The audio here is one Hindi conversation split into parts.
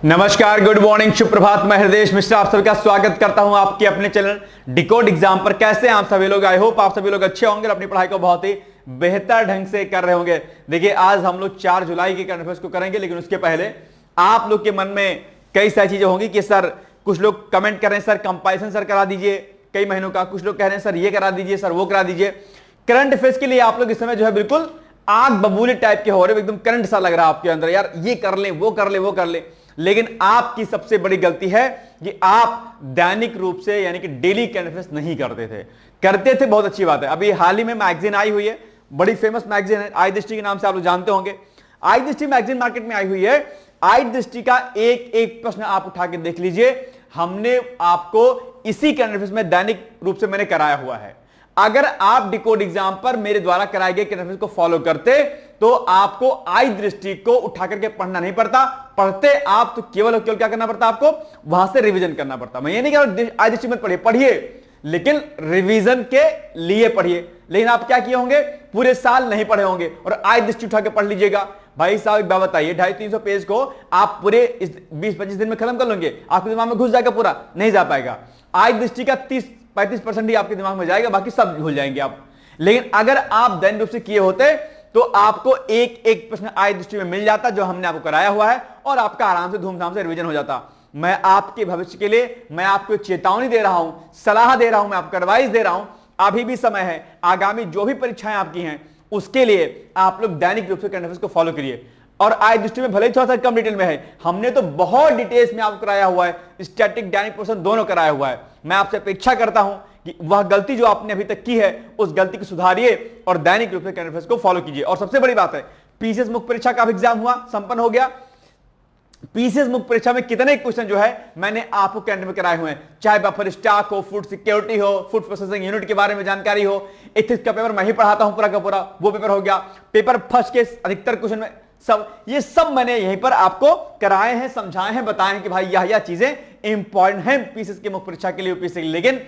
नमस्कार, गुड मॉर्निंग, शुभ प्रभात। मैं हृदय मिश्रा आप सभी का स्वागत करता हूं आपके अपने चैनल डिकोड एग्जाम पर। कैसे हैं आप सभी लोग? आई होप आप सभी लोग अच्छे होंगे और अपनी पढ़ाई को बहुत ही बेहतर ढंग से कर रहे होंगे। देखिए, आज हम लोग 4 जुलाई के करंट अफेयर्स को करेंगे, लेकिन उसके पहले आप लोग के मन में कई सारी चीजें होंगी कि सर, कुछ लोग कमेंट कर रहे हैं सर कंपारिजन सर करा दीजिए कई महीनों का, कुछ लोग कह रहे हैं सर ये करा दीजिए, सर वो करा दीजिए। करंट अफेयर्स के लिए आप लोग इस समय जो है बिल्कुल आग बबूले टाइप के हो रहे हो, एकदम करंट सा लग रहा है आपके अंदर, यार ये कर ले वो कर ले वो कर ले। लेकिन आपकी सबसे बड़ी गलती है कि आप दैनिक रूप से यानी कि डेली करंट अफेयर्स नहीं करते थे बहुत अच्छी बात है। अभी हाल ही में मैगजीन आई हुई है, बड़ी फेमस मैगजीन है, आई दृष्टि के नाम से आप लोग जानते होंगे। आई दृष्टि मैगजीन मार्केट में आई हुई है। आई दृष्टि का एक एक प्रश्न आप उठा के देख लीजिए, हमने आपको इसी करंट अफेयर्स में दैनिक रूप से मैंने कराया हुआ है। अगर आप डिकोड एग्जाम पर मेरे द्वारा कराए गए करंट अफेयर्स को फॉलो करते तो आपको आई दृष्टि को उठा करके पढ़ना नहीं पड़ता, पढ़ते आप तो केवल और केवल क्या करना पड़ता, आपको वहां से रिवीजन करना पड़ता। मैं ये नहीं कह रहा आई दृष्टि मत पढ़िए, लेकिन रिवीजन के लिए पढ़िए। लेकिन आप क्या किए होंगे, पूरे साल नहीं पढ़े होंगे और आई दृष्टि उठा के पढ़ लीजिएगा। भाई साहब एक बात बताइए, 250-300 पेज को आप पूरे 20-25 दिन में खत्म कर लेंगे, आपके दिमाग में घुस जाएगा, पूरा नहीं जा पाएगा। आई दृष्टि का 30-35% ही आपके दिमाग में जाएगा, बाकी सब भूल जाएंगे आप। लेकिन अगर आप दैनिक रूप से किए होते तो आपको एक एक प्रश्न आई दृष्टि में मिल जाता जो हमने आपको कराया हुआ है, और आपका आराम से धूमधाम से रिवीजन हो जाता। मैं आपके भविष्य के लिए मैं आपको चेतावनी दे रहा हूं, सलाह दे रहा हूं, मैं आपको एडवाइस दे रहा हूं। अभी भी समय है, आगामी जो भी परीक्षाएं आपकी हैं उसके लिए आप लोग दैनिक रूप से करंट अफेयर्स को फॉलो करिए। और आई दृष्टि में भले ही थोड़ा सा कम डिटेल में है, हमने तो बहुत डिटेल्स में आपको कराया हुआ है, स्टैटिक डायनेमिक पोर्शन दोनों कराया हुआ है। मैं आपसे अपेक्षा करता हूं कि वह गलती जो आपने अभी तक की है उस गलती को सुधारिए और दैनिक रूप से करंट अफेयर्स को फॉलो कीजिए। और सबसे बड़ी बात है, पीसीएस मुख्य परीक्षा का एग्जाम हुआ, संपन्न हो गया। पीसीएस मुख्य परीक्षा में कितने क्वेश्चन जो है मैंने आपको करंट में कराए हुए हैं, चाहे बफर स्टॉक हो, फूड सिक्योरिटी हो, फूड प्रोसेसिंग यूनिट के बारे में जानकारी हो, एथिक्स का पेपर मैं ही पढ़ाता हूं पूरा का पूरा, वो पेपर हो गया। पेपर फर्स्ट के अधिकतर क्वेश्चन में ये सब मैंने यहीं पर आपको कराए हैं, समझाए हैं, बताए हैं कि भाई यह चीजें इंपॉर्टेंट हैं पीसीएस के मुख्य परीक्षा के लिए, यूपीएससी के लिए। लेकिन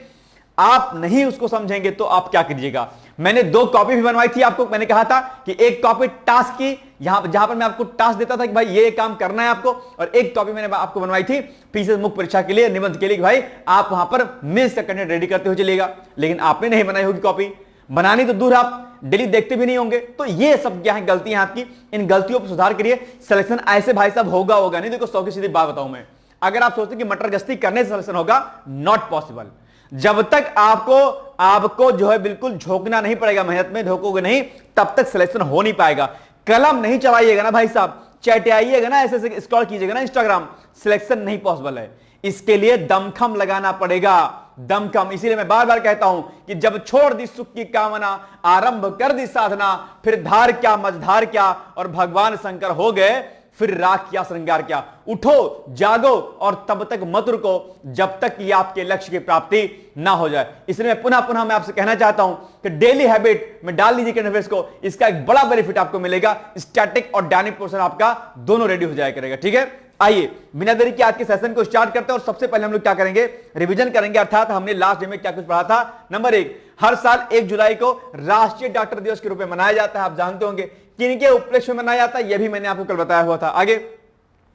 आप नहीं उसको समझेंगे तो आप क्या कीजिएगा। मैंने 2 कॉपी भी बनवाई थी आपको, मैंने कहा था कि एक कॉपी टास्क की, जहां पर मैं आपको टास्क देता था कि भाई ये काम करना है आपको, और एक कॉपी मैंने आपको बनवाई थी पीसीएस मुख्य परीक्षा के लिए, निबंध के लिए, कि भाई आप वहां पर मेंस का कंटेंट रेडी करते हुए चलिएगा। लेकिन आपने नहीं बनाई होगी कॉपी, बनानी तो दूर, आप डेली देखते भी नहीं होंगे। तो ये सब क्या है, गलतियां आपकी, इन गलतियों पर सुधार करिए। सिलेक्शन ऐसे भाई साहब होगा नहीं। देखो 100 की सीधी बात बताऊं मैं, अगर आप सोचते कि मटर गश्ती करने से सिलेक्शन होगा, नॉट पॉसिबल। जब तक आपको जो है बिल्कुल झोंकना नहीं पड़ेगा, मेहनत में झोंकोगे नहीं, तब तक सिलेक्शन हो नहीं पाएगा। कलम नहीं चलाइएगा ना भाई साहब, चैटियाइएगा ना, ऐसे स्क्रॉल कीजिएगा ना इंस्टाग्राम, सिलेक्शन नहीं पॉसिबल है। इसके लिए दमखम लगाना पड़ेगा, दमखम। इसीलिए मैं बार बार कहता हूं कि जब छोड़ दी सुख की कामना, आरंभ कर दी साधना, फिर धार क्या मझधार क्या, और भगवान शंकर हो गए, फिर राख क्या श्रृंगार क्या। उठो, जागो और तब तक मत रुको जब तक कि आपके लक्ष्य की प्राप्ति ना हो जाए। इसलिए मैं पुनः मैं आपसे कहना चाहता हूं कि डेली हैबिट में डाल लीजिए करंट अफेयर्स को, इसका एक बड़ा बेनिफिट आपको मिलेगा। स्टैटिक और डायनेमिक पोर्शन आपका दोनों रेडी हो जाया करेगा। ठीक है, आइए बिना देरी के आज के सेशन को स्टार्ट करते हैं। और सबसे पहले हम लोग क्या करेंगे, रिवीजन करेंगे। अर्थात हमने लास्ट डे में क्या कुछ पढ़ा था। नंबर 1, हर साल 1 जुलाई को राष्ट्रीय डॉक्टर दिवस के रूप में मनाया जाता है। आप जानते होंगे किनके उपलक्ष्य में मनाया जाता है, यह भी मैंने आपको कल बताया हुआ था। आगे,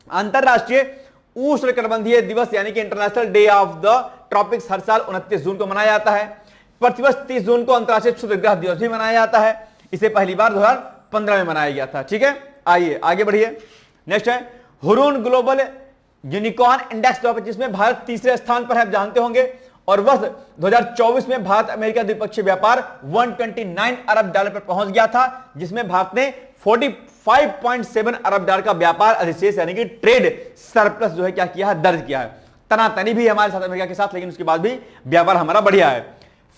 अंतरराष्ट्रीय उष्णकटिबंधीय दिवस यानी कि international day of the tropics हर साल 29 जून को मनाया जाता है। प्रतिवर्ष 30 जून को अंतरराष्ट्रीय क्षुद्रग्रह दिवस भी मनाया जाता है। इसे पहली बार 2015 में मनाया गया था। ठीक है, आइए आगे बढ़िए। नेक्स्ट है हुरून ग्लोबल यूनिकॉर्न इंडेक्स 2025 में भारत तीसरे स्थान पर है, आप जानते होंगे। और वर्ष 2024 में भारत अमेरिका द्विपक्षीय व्यापार 129 अरब डॉलर पर पहुंच गया था, जिसमें भारत ने 45.7 अरब डॉलर का व्यापार अधिशेष यानी कि ट्रेड सरप्लस जो है क्या किया है, दर्ज किया है। तनातनी भी हमारे साथ अमेरिका के साथ, लेकिन उसके बाद भी व्यापार हमारा बढ़िया है।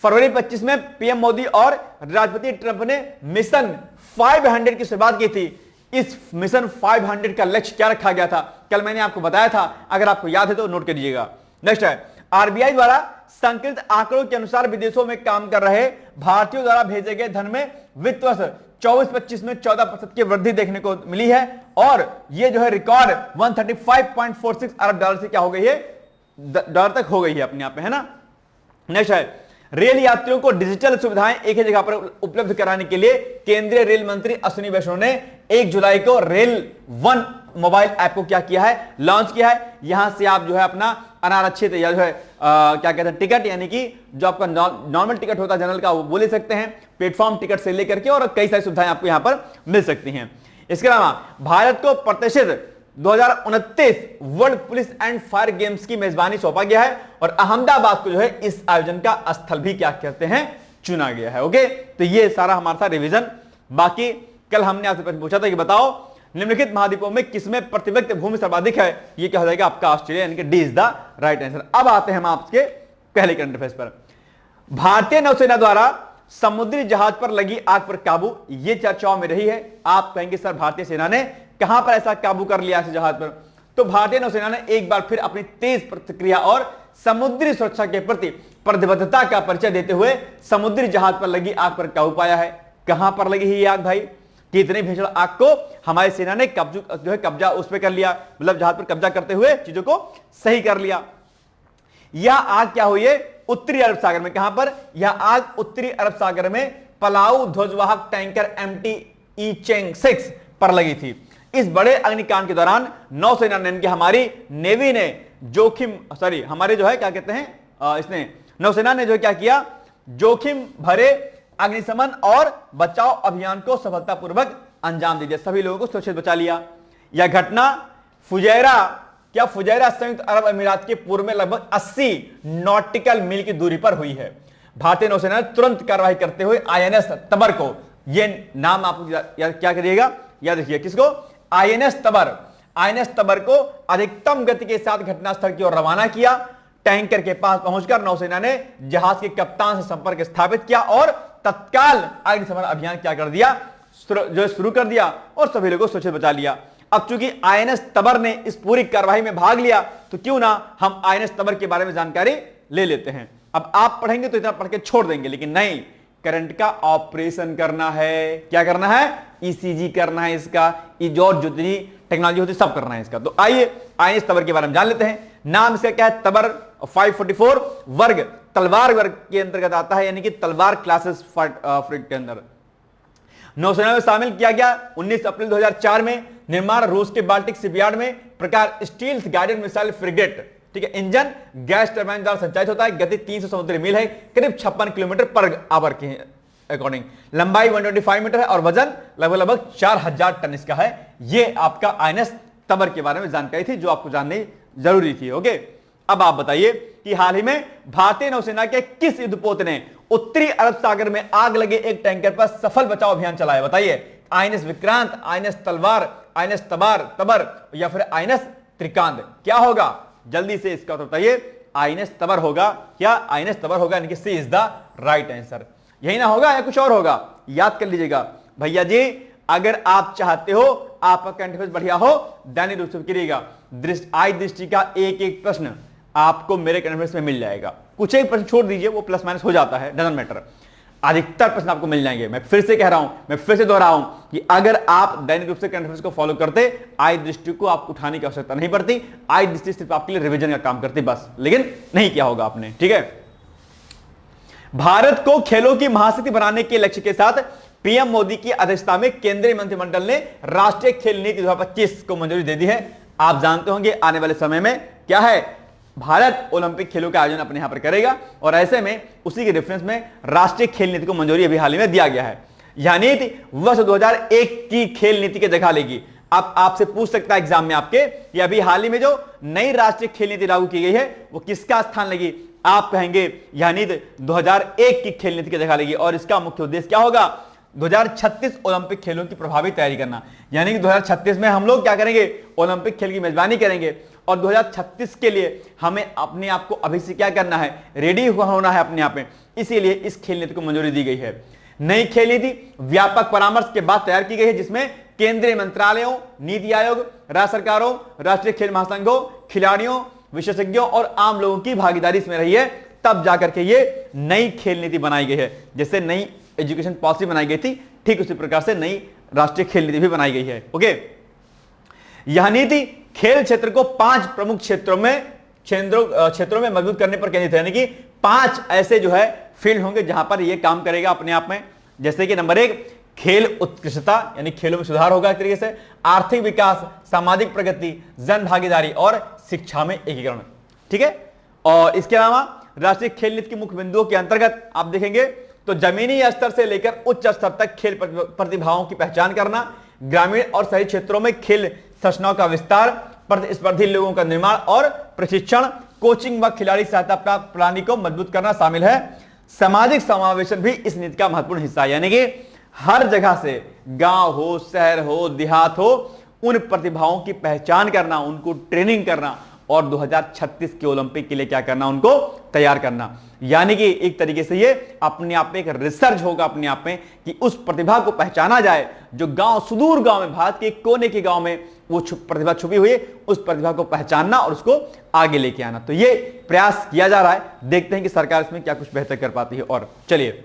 फरवरी 25 में पीएम मोदी और राष्ट्रपति ट्रंप ने मिशन 500 की शुरुआत की थी। इस मिशन 500 का लक्ष्य क्या रखा गया था, कल मैंने आपको बताया था, अगर आपको याद है तो नोट कर लीजिएगा। नेक्स्ट है आरबीआई द्वारा संकलित आंकड़ों के अनुसार विदेशों में काम कर रहे भारतीयों द्वारा भेजे गए धन में वित्त वर्ष 24-25 में 14% की वृद्धि देखने को मिली है, और यह जो है रिकॉर्ड 135.46 अरब डॉलर से क्या हो गई है, डॉलर तक हो गई है अपने आप में, है ना। नेक्स्ट है रेल यात्रियों को डिजिटल सुविधाएं एक ही जगह पर उपलब्ध कराने के लिए केंद्रीय रेल मंत्री अश्विनी वैष्णव ने 1 जुलाई को रेल वन मोबाइल ऐप को क्या किया है, लॉन्च किया है। यहां से आप जो है अपना अनारक्षित या जो है क्या कहते हैं टिकट, यानी कि जो आपका नॉर्मल टिकट होता है जनरल का, वो ले सकते हैं, प्लेटफॉर्म टिकट से लेकर के, और कई सारी सुविधाएं आपको यहां पर मिल सकती हैं। इसके अलावा भारत को प्रतिष्ठित 2029 world police and fire games की मेजबानी सौंपा गया है, और अहमदाबाद को जो है इस आयोजन का स्थल भी क्या कहते हैं, चुना गया है। ओके, तो ये सारा हमारा था रिवीजन। बाकी कल हमने आपसे प्रश्न पूछा था कि बताओ निम्नलिखित महाद्वीपों में किसमें प्रति व्यक्ति भूमि सर्वाधिक है, ये क्या हो जाएगा आपका ऑस्ट्रेलिया, यानी कि D is the right answer. अब आते हैं हम आपके पहले करंट अफेयर्स पर। भारतीय नौसेना द्वारा समुद्री जहाज पर लगी आग पर काबू, ये चर्चाओं में रही है। आप कहेंगे सर भारतीय सेना ने कहां पर ऐसा काबू कर लिया इस जहाज पर? तो भारतीय नौसेना ने एक बार फिर अपनी तेज प्रतिक्रिया और समुद्री सुरक्षा के प्रति प्रतिबद्धता का परिचय देते हुए समुद्री जहाज पर लगी आग पर काबू पाया है। कहां पर लगी ये आग भाई? कितनी भीषण आग को हमारी सेना ने कब्जा उस पर कर लिया, मतलब जहाज पर कब्जा करते हुए चीजों को सही कर लिया। यह आग क्या हुई है? उत्तरी अरब सागर में। कहां पर? यह आग उत्तरी अरब सागर में पलाऊ ध्वजवाहक टैंकर MT Cheng-6 पर लगी थी। इस बड़े अग्निकांड के दौरान नौसेना ने, हमारी नेवी ने हमारे जो है क्या कहते हैं इसने नौसेना ने जो क्या किया, जोखिम भरे अग्निशमन और बचाव अभियान को सफलतापूर्वक अंजाम दे दिया, सभी लोगों को सुरक्षित बचा लिया। यह घटना फुजैरा संयुक्त अरब अमीरात के पूर्व में लगभग 80 नॉटिकल मील की दूरी पर हुई है। भारतीय नौसेना ने तुरंत कार्रवाई करते हुए INS तबर को, यह नाम आप क्या करिएगा, याद रखिए किसको, INS तबर को अधिकतम गति के साथ घटनास्थल की ओर रवाना किया। टैंकर के पास पहुंचकर नौसेना ने जहाज के कप्तान से संपर्क स्थापित किया और तत्काल अग्निशमन अभियान क्या कर दिया, जो शुरू कर दिया, और सभी लोगों को सुरक्षित बचा लिया। अब चूंकि INS तबर ने इस पूरी कार्रवाई में भाग लिया, तो क्यों ना हम INS तबर के बारे में जानकारी ले लेते हैं। अब आप पढ़ेंगे तो इतना पढ़ के छोड़ देंगे, लेकिन नहीं, करंट का ऑपरेशन करना है। क्या करना है? ECG करना है इसका, और जितनी टेक्नोलॉजी होती सब करना है इसका। तो आइए INS तबर के बारे में जान लेते हैं। नाम इसका क्या है? तबर 544 वर्ग तलवार वर्ग के अंतर्गत आता है, यानी कि तलवार क्लासेस फ्रिगेट के अंदर नौसेना में शामिल किया गया। 19 अप्रैल 2004 में निर्माण रूस के बाल्टिक शिपयार्ड में। प्रकार स्टील्थ गाइडेड मिसाइल फ्रिगेट, ठीक है। इंजन गैस टरबाइन द्वारा संचालित होता है। गति 300 समुद्री मील है, करीब 56 किलोमीटर पर आवर के अकॉर्डिंग। लंबाई 125 मीटर है और वजन लगभग 4000 टन इसका है। ये आपका INS तबर के बारे में जानकारी थी जो आपको जाननी जरूरी थी। ओके, अब आप बताइए कि हाल ही में भारतीय नौसेना के किस युद्धपोत ने उत्तरी अरब सागर में आग लगे एक टैंकर पर सफल बचाव अभियान चलाया? बताइए, INS विक्रांत, INS तलवार, INS तबर या फिर INS त्रिकांत? क्या होगा जल्दी से इसका उत्तर बताइए। INS तबर होगा। क्या INS तबर होगा, यानी कि सी इज द राइट आंसर। यही ना होगा या कुछ और होगा? याद कर लीजिएगा भैया जी। अगर आप चाहते हो आपका करंट अफेयर्स बढ़िया हो, दैनिक रूप से करिएगा। आज दृष्टि का एक एक प्रश्न आपको मेरे करंट अफेयर्स में मिल जाएगा। कुछ एक प्रश्न छोड़ दीजिए, वो प्लस माइनस हो जाता है, डजंट मैटर। अधिकतर प्रश्न आपको मिल जाएंगे। मैं फिर से कह रहा हूं, मैं फिर से दोहरा हूं कि अगर आप दैनिक रूप से करंट अफेयर्स को फॉलो करते, आज दृष्टि को आपको उठाने की आवश्यकता नहीं पड़ती। आज दृष्टि सिर्फ आपके लिए रिवीजन का काम करती बस, लेकिन नहीं किया होगा आपने, ठीक है। भारत को खेलों की महाशक्ति बनाने के लक्ष्य के साथ पीएम मोदी की अध्यक्षता में केंद्रीय मंत्रिमंडल ने राष्ट्रीय खेल नीति 2025 को मंजूरी दे दी है। आप जानते होंगे आने वाले समय में क्या है, भारत ओलंपिक खेलों का आयोजन अपने यहां पर करेगा, और ऐसे में उसी के रेफरेंस में राष्ट्रीय खेल नीति को मंजूरी अभी हाल ही में दिया गया है। यह नीति वर्ष 2001 की खेल नीति के जगह लेगी। अब आपसे पूछ सकता है एग्जाम में आपके, ये अभी हाल ही में जो नई राष्ट्रीय खेल नीति लागू की गई है वो किसका स्थान लेगी? आप कहेंगे यह नीति 2001 की खेल नीति की जगह लेगी, और इसका मुख्य उद्देश्य क्या होगा? 2036 ओलंपिक खेलों की प्रभावी तैयारी करना। यानी कि 2036 में हम लोग क्या करेंगे? ओलंपिक खेल की मेजबानी करेंगे, और 2036 के लिए हमें अपने आप को अभी से क्या करना है? रेडी होना है अपने आप में। इसीलिए इस खेल नीति को मंजूरी दी गई है। नई खेल नीति व्यापक परामर्श के बाद तैयार की गई है, जिसमें केंद्रीय मंत्रालयों, नीति आयोग, राज्य सरकारों, राष्ट्रीय खेल महासंघों, खिलाड़ियों, विशेषज्ञों और आम लोगों की भागीदारी इसमें रही है। तब जाकर के ये नई खेल नीति बनाई गई है। जैसे नई एजुकेशन पॉलिसी बनाई गई थी, ठीक उसी प्रकार से नई राष्ट्रीय खेल नीति भी बनाई गई है। ओके, यह नीति खेल क्षेत्र को 5 प्रमुख क्षेत्रों में मजबूत करने पर केंद्रित है। यानी कि 5 ऐसे जो है फील्ड होंगे जहां पर यह काम करेगा अपने आप में। जैसे कि नंबर 1, खेल उत्कृष्टता यानी खेलों में सुधार होगा एक तरीके से, आर्थिक विकास, सामाजिक प्रगति, जन भागीदारी और शिक्षा में एकीकरण। ठीक है, और इसके अलावा राष्ट्रीय खेल नीति के मुख्य बिंदुओं के अंतर्गत आप देखेंगे तो जमीनी स्तर से लेकर उच्च स्तर तक खेल प्रतिभाओं की पहचान करना, ग्रामीण और शहरी क्षेत्रों में खेल संरचनाओं का विस्तार, प्रतिस्पर्धी लोगों का निर्माण और प्रशिक्षण, कोचिंग व खिलाड़ी सहायता प्राप्त प्रणाली को मजबूत करना शामिल है। सामाजिक समावेशन भी इस नीति का महत्वपूर्ण हिस्सा है, यानी कि हर जगह से, गांव हो, शहर हो, देहात हो, उन प्रतिभाओं की पहचान करना, उनको ट्रेनिंग करना और 2036 के ओलंपिक के लिए क्या करना, उनको तैयार करना। यानी कि एक तरीके से ये अपने आप में एक रिसर्च होगा अपने आप में कि उस प्रतिभा को पहचाना जाए जो गांव, सुदूर गांव में, भारत के कोने के गांव में वो प्रतिभा छुपी हुई है, उस प्रतिभा को पहचानना और उसको आगे लेके आना। तो ये प्रयास किया जा रहा है, देखते हैं कि सरकार इसमें क्या कुछ बेहतर कर पाती है। और चलिए,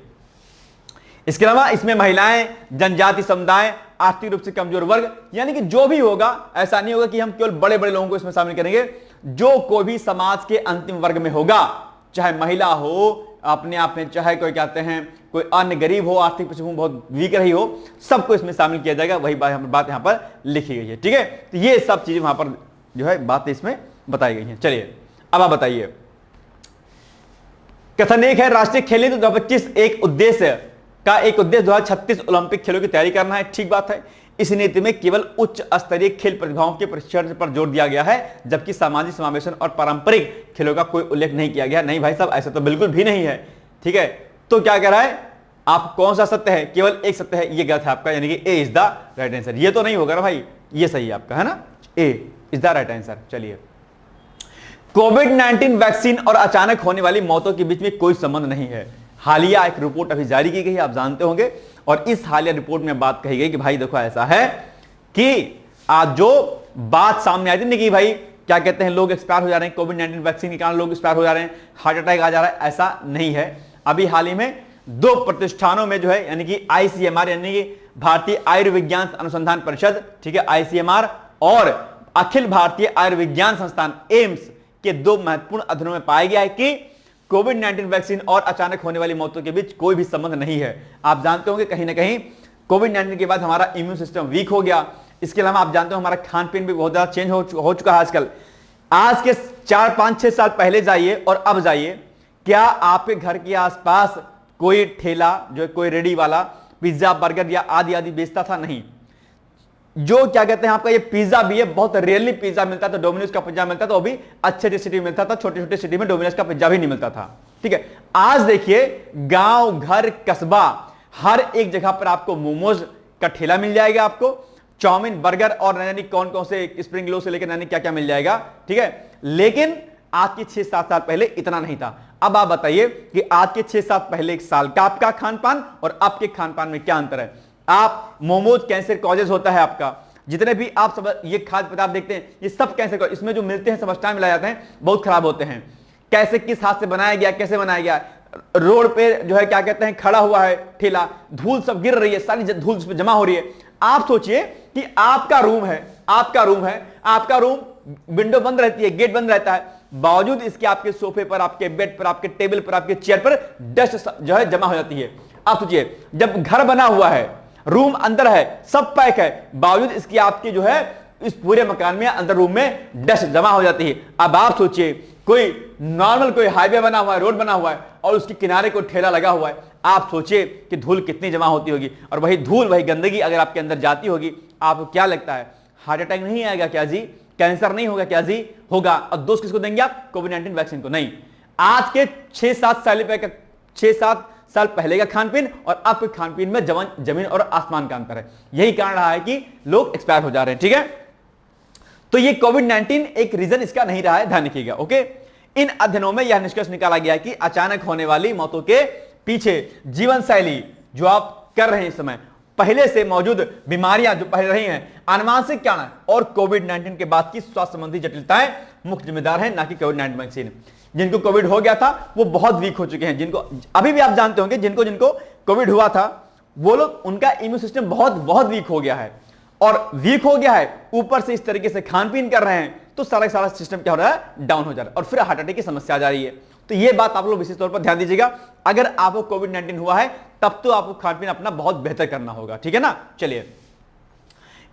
इसके अलावा इसमें महिलाएं, जनजाति समुदाय, आर्थिक रूप से कमजोर वर्ग, यानी कि जो भी होगा, ऐसा नहीं होगा कि हम केवल बड़े बड़े लोगों को इसमें शामिल करेंगे, जो कोई भी समाज के अंतिम वर्ग में होगा, चाहे महिला हो अपने आप में, चाहे कोई कहते हैं कोई अन्य गरीब हो, आर्थिक पृष्ठभूमि बहुत वीक रही हो, सबको इसमें शामिल किया जाएगा। वही बात यहां पर लिखी गई है। ठीक है, तो ये सब चीजें वहां पर जो है बातें इसमें बताई गई हैं। चलिए अब आप बताइए, कथन एक है राष्ट्रीय खेल नीति 2025 एक उद्देश्य 2036 ओलंपिक खेलों की तैयारी करना है। ठीक बात है, इस नीति में केवल उच्च स्तरीय खेल प्रतिभाओं के प्रशिक्षण पर जोर दिया गया है, जबकि सामाजिक समावेशन और पारंपरिक खेलों का कोई उल्लेख नहीं किया गया। नहीं भाई साहब, ऐसा तो बिल्कुल भी नहीं है। ठीक है, तो क्या कह रहा है आप, कौन सा सत्य है? केवल एक सत्य है, ये गलत है आपका, यानी कि ए इज द राइट आंसर। ये तो नहीं होगा ना भाई, ये सही है आपका, है ना, ए इज द राइट आंसर। चलिए, कोविड-19 वैक्सीन और अचानक होने वाली मौतों के बीच में कोई संबंध नहीं है। हालिया एक रिपोर्ट अभी जारी की गई है, आप जानते होंगे, और इस हालिया रिपोर्ट में बात कही गई कि भाई देखो ऐसा है कि आज जो बात सामने आई थी ना कि भाई क्या कहते हैं, लोग एक्सपायर हो जा रहे हैं, कोविड-19 वैक्सीन के कारण लोग एक्सपायर हो जा रहे हैं, हार्ट अटैक आ जा रहा है, ऐसा नहीं है। अभी हाल ही में 2 प्रतिष्ठानों में जो है, यानी कि ICMR यानी कि भारतीय आयुर्विज्ञान अनुसंधान परिषद, ठीक है, ICMR, और अखिल भारतीय आयुर्विज्ञान संस्थान एम्स के 2 महत्वपूर्ण अध्ययनों में पाया गया है कि कोविड-19 वैक्सीन और अचानक होने वाली मौतों के बीच कोई भी संबंध नहीं है। आप जानते होंगे कहीं ना कहीं कोविड-19 के बाद हमारा इम्यून सिस्टम वीक हो गया। इसके अलावा आप जानते हो हमारा खान पीन भी बहुत ज्यादा चेंज हो चुका है आजकल। आज के 4, 5, 6 साल पहले जाइए और अब जाइए, क्या आपके घर के आसपास कोई ठेला जो है, कोई रेडी वाला पिज्जा, बर्गर या आदि आदि बेचता था? नहीं। जो क्या कहते हैं आपका ये पिज्जा भी है, बहुत रेयरली पिज्जा मिलता था, डोमिनोज का पिज्जा मिलता था, वो भी अच्छे सिटी में मिलता था, छोटे छोटे सिटी में डोमिनोज का पिज्जा भी नहीं मिलता था। ठीक है, आज देखिए गांव, घर, कस्बा, हर एक जगह पर आपको मोमोज का ठेला मिल जाएगा, आपको चाउमीन, बर्गर और यानी कौन कौन से स्प्रिंग रोल से लेकर यानी क्या क्या मिल जाएगा। ठीक है, लेकिन आज के 6-7 साल पहले इतना नहीं था। अब आप बताइए कि आज के 6-7 पहले एक साल का आपका खान पान और आपके खान पान में क्या अंतर है? आप मोमोज कैंसर कॉजेज होता है आपका, जितने भी आप सब ये खाद्य पदार्थ देखते हैं ये सब कैंसर, इसमें जो मिलते हैं सब स्टॉक मिलाए जाते हैं, बहुत खराब होते हैं। कैसे, किस हाथ से बनाया गया, कैसे बनाया गया, रोड पे जो है क्या कहते हैं खड़ा हुआ है ठेला, धूल सब गिर रही है, सारी धूल उस पर जमा हो रही है। आप सोचिए कि आपका रूम है, आपका रूम विंडो बंद रहती है, गेट बंद रहता है, बावजूद इसके आपके सोफे पर, आपके बेड पर, आपके टेबल पर, आपके चेयर पर डस्ट जो है जमा हो जाती है। आप सोचिए जब घर बना हुआ है, रूम अंदर है, सब पैक है, बावजूद इसकी आपकी जो है इस पूरे मकान में अंदर रूम में डस्ट जमा हो जाती है। अब आप सोचिए कोई नॉर्मल कोई हाईवे बना हुआ है, रोड बना हुआ है और उसके किनारे कोई ठेला लगा हुआ है, आप सोचिए कि धूल कितनी जमा होती होगी। और वही धूल, वही गंदगी अगर आपके अंदर जाती होगी, आपको क्या लगता है हार्ट अटैक नहीं आएगा क्या जी? कैंसर नहीं होगा क्या जी? होगा। और दोस्त किसको देंगे आप? कोविड-19 वैक्सीन को नहीं। आज के 6-7 साल पहले का खान पीन और अब के खान पीन में जमीन और आसमान का अंतर है। यही कारण रहा है कि लोग एक्सपायर हो जा रहे हैं। ठीक है, तो ये कोविड-19 एक रीजन इसका नहीं रहा है, ध्यान रखिएगा। ओके, इन अध्ययनों में यह निष्कर्ष निकाला गया कि अचानक होने वाली मौतों के पीछे जीवन शैली जो आप कर रहे हैं इस समय, पहले से मौजूद बीमारियां जो पहले रही हैं, आनुवंशिक कारण और कोविड-19 के बाद की स्वास्थ्य संबंधी जटिलताएं मुख्य जिम्मेदार हैं, ना कि कोविड-19 वैक्सीन। जिनको कोविड हो गया था वो बहुत वीक हो चुके हैं, जिनको अभी भी आप जानते होंगे जिनको कोविड हुआ था वो लोग, उनका इम्यून सिस्टम बहुत वीक हो गया है, और वीक हो गया है, ऊपर से इस तरीके से खान पीन कर रहे हैं तो सारा सिस्टम क्या हो रहा है? डाउन हो जा रहा है, और फिर हार्ट अटैक की समस्या आ जा रही है। तो यह बात आप लोग विशेष तौर पर ध्यान दीजिएगा। अगर आपको कोविड-19 हुआ है तब तो आपको खान पीन अपना बहुत बेहतर करना होगा, ठीक है ना। चलिए,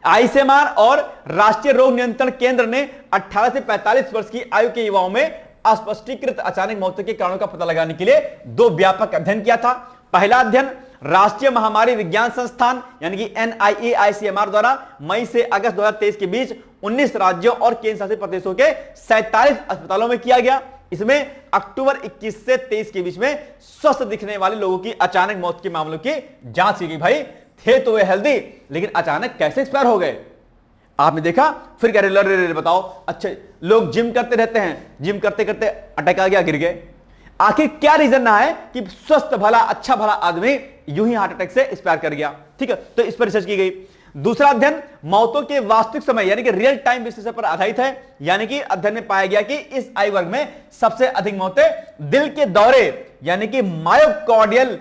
आईसीएमआर और राष्ट्रीय रोग नियंत्रण केंद्र ने 18 से 45 वर्ष की आयु के युवाओं में अस्पष्टीकृत अचानक मौतों के कारणों का पता लगाने के लिए 2 व्यापक अध्ययन किया था। पहला अध्ययन राष्ट्रीय महामारी विज्ञान संस्थान यानी कि NIA ICMR द्वारा मई से अगस्त 2023 के बीच 19 राज्यों और केंद्र शासित प्रदेशों के 47 अस्पतालों में किया गया। इसमें अक्टूबर 21 से 23 के बीच में स्वस्थ दिखने वाले लोगों की अचानक मौत के मामलों की जांच की गई। भाई थे तो वे हेल्दी, लेकिन अचानक कैसे एक्सपायर हो गए? आपने देखा, फिर कह रहे बताओ, अच्छा लोग जिम करते रहते हैं, जिम करते करते अटैक आ गया, गिर गए। आखिर क्या रीजन ना है कि स्वस्थ भला अच्छा भला आदमी यूं ही हार्ट अटैक से एक्सपायर कर गया? ठीक है, तो इस पर रिसर्च की गई। दूसरा अध्ययन मौतों के वास्तविक समय यानी कि रियल टाइम विश्लेषण पर आधारित है। यानी कि अध्ययन में पाया गया कि इस आयु वर्ग में सबसे अधिक मौतें दिल के दौरे यानी कि मायोकार्डियल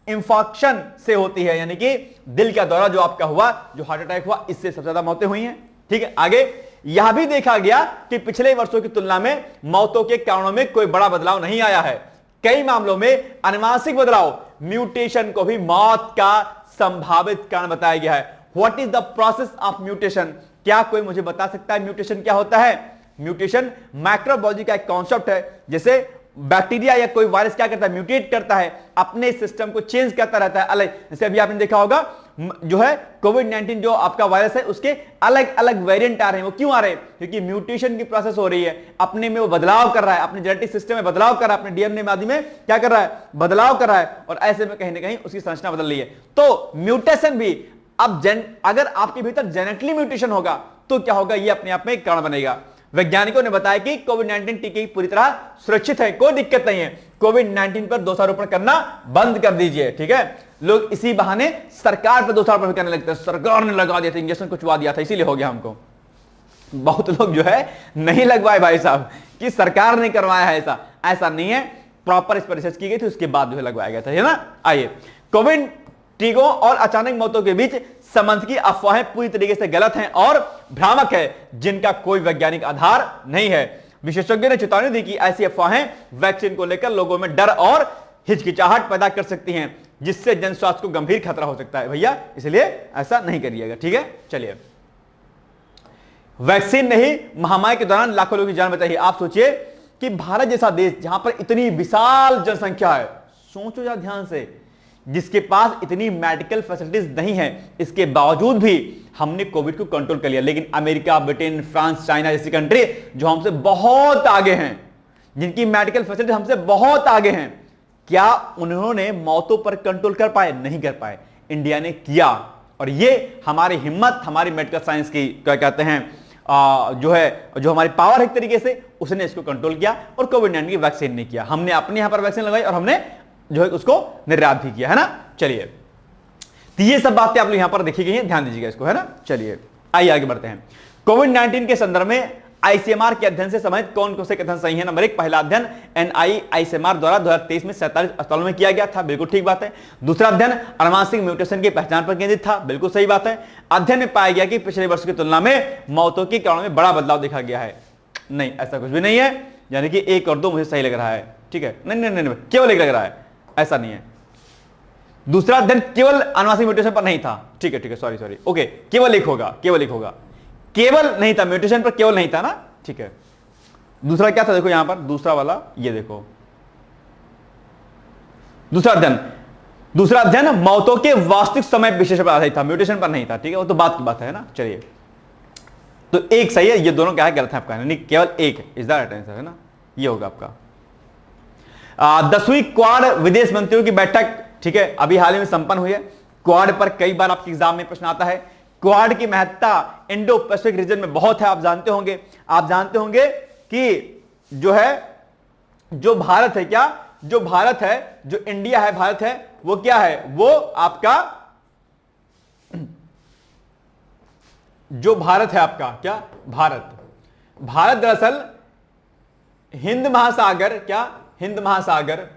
इंफार्क्शन से होती है, यानी कि दिल का दौरा जो आपका हुआ, जो हार्ट अटैक हुआ, इससे सबसे ज्यादा मौतें हुई हैं। ठीक है, आगे यह भी देखा गया कि पिछले वर्षों की तुलना में मौतों के कारणों में कोई बड़ा बदलाव नहीं आया है। कई मामलों में अनुवांशिक बदलाव म्यूटेशन को भी मौत का संभावित कारण बताया गया है। What is the process of mutation? क्या कोई मुझे बता सकता है म्यूटेशन क्या होता है? म्यूटेशन माइक्रोबायोलॉजी का एक कॉन्सेप्ट है। जैसे बैक्टीरिया या कोई वायरस क्या करता है? म्यूटेट करता है, अपने सिस्टम को चेंज करता रहता है अलग। जैसे अभी आपने देखा होगा जो है कोविड-19 जो आपका वायरस है, उसके अलग अलग वेरिएंट आ रहे हैं। वो क्यों आ रहे हैं? क्योंकि म्यूटेशन की प्रोसेस हो रही है, अपने में वो बदलाव कर रहा है, अपने जेनेटिक सिस्टम में बदलाव कर रहा है, अपने डीएनए में आदि में क्या कर रहा है? बदलाव कर रहा है, और ऐसे में कहीं ना कहीं उसकी संरचना बदल रही है। तो म्यूटेशन भी अब अगर आपके भीतर जेनेटिकली म्यूटेशन होगा तो क्या होगा? ये अपने आप में एक कारण बनेगा। वैज्ञानिकों ने बताया कि कोविड-19 टीके पूरी तरह सुरक्षित है, कोई दिक्कत नहीं है। कोविड-19 पर दोषारोपण करना बंद कर दीजिए। ठीक है, लोग इसी बहाने सरकार पर दोषारोपण करने लगते हैं, सरकार ने लगा दिया था, इंजेक्शन कुचवा दिया था, इसीलिए हो गया हमको। बहुत लोग जो है नहीं लगवाए भाई साहब, कि सरकार ने करवाया है, ऐसा नहीं है। प्रॉपर इस पर रिसर्च की गई थी, उसके बाद जो है लगवाया गया था, है ना। आइए, कोविड टीकों और अचानक मौतों के बीच संबंध की अफवाहें पूरी तरीके से गलत हैं और भ्रामक है, जिनका कोई वैज्ञानिक आधार नहीं है। विशेषज्ञों ने चेतावनी दी कि ऐसी अफवाहें वैक्सीन को लेकर लोगों में डर और हिचकिचाहट पैदा कर सकती हैं, जिससे जन स्वास्थ्य को गंभीर खतरा हो सकता है। भैया इसलिए ऐसा नहीं करिएगा। ठीक है, चलिए, वैक्सीन ने ही महामारी के दौरान लाखों लोगों की जान बचाई। आप सोचिए कि भारत जैसा देश जहां पर इतनी विशाल जनसंख्या है, सोचो जरा ध्यान से, जिसके पास इतनी मेडिकल फैसिलिटीज नहीं है, इसके बावजूद भी हमने कोविड को कंट्रोल कर लिया। लेकिन अमेरिका, ब्रिटेन, फ्रांस, चाइना जैसी कंट्री जो हमसे बहुत आगे हैं, जिनकी मेडिकल फैसिलिटी हमसे बहुत आगे हैं, क्या उन्होंने मौतों पर कंट्रोल कर पाए? नहीं कर पाए। इंडिया ने किया, और ये हमारी हिम्मत, हमारी मेडिकल साइंस की क्या कहते हैं जो हमारी पावर है एक तरीके से, उसने इसको कंट्रोल किया। और कोविड-19 की वैक्सीन नहीं किया, हमने अपने यहां पर वैक्सीन लगाई और हमने जो है उसको निर्यात भी किया, है ना। चलिए, तो ये सब बातें आप लोग यहां पर देखी गई हैं, ध्यान दीजिएगा इसको, है ना। चलिए आइए आगे बढ़ते हैं। कोविड-19 के संदर्भ में आईसीएमआर के अध्ययन से संबंधित कौन कौन से कथन सही है? नंबर 1, पहला अध्ययन NIA ICMR द्वारा 2023 में 47 अस्पतालों में किया गया था, बिल्कुल ठीक बात है। दूसरा अध्ययन अनुवांशिक म्यूटेशन की पहचान पर केंद्रित था, बिल्कुल सही बात है। अध्ययन में पाया गया कि पिछले वर्ष की तुलना में मौतों के कारणों में बड़ा बदलाव देखा गया है। नहीं, ऐसा कुछ भी नहीं है, यानी कि 1 और 2 मुझे सही लग रहा है। ठीक है, नहीं, केवल 1 लग रहा है, ऐसा नहीं है। दूसरा अध्ययन केवल अनुवांशिक म्यूटेशन पर नहीं था। ठीक है, सॉरी, ओके, केवल एक होगा, केवल नहीं था, म्यूटेशन पर केवल नहीं था ना। ठीक है, दूसरा क्या था? देखो यहां पर दूसरा वाला, ये देखो, दूसरा अध्ययन मौतों के वास्तविक समय विशेषण पर आधारित था, म्यूटेशन पर नहीं था। ठीक है, वो तो बात की बात है ना। चलिए, तो 1 सही है, ये दोनों क्या है? गलत है आपका, नहीं, केवल 1 इज द राइट आंसर, है ना। ये होगा आपका 10वीं क्वाड विदेश मंत्रियों की बैठक, ठीक है, अभी हाल ही में संपन्न हुई है। क्वाड पर कई बार आपके एग्जाम में प्रश्न आता है। क्वाड की महत्ता इंडो पैसिफिक रीजन में बहुत है, आप जानते होंगे कि जो भारत है, जो इंडिया है, भारत है, वो क्या है? वो आपका जो भारत है आपका क्या? भारत दरअसल हिंद महासागर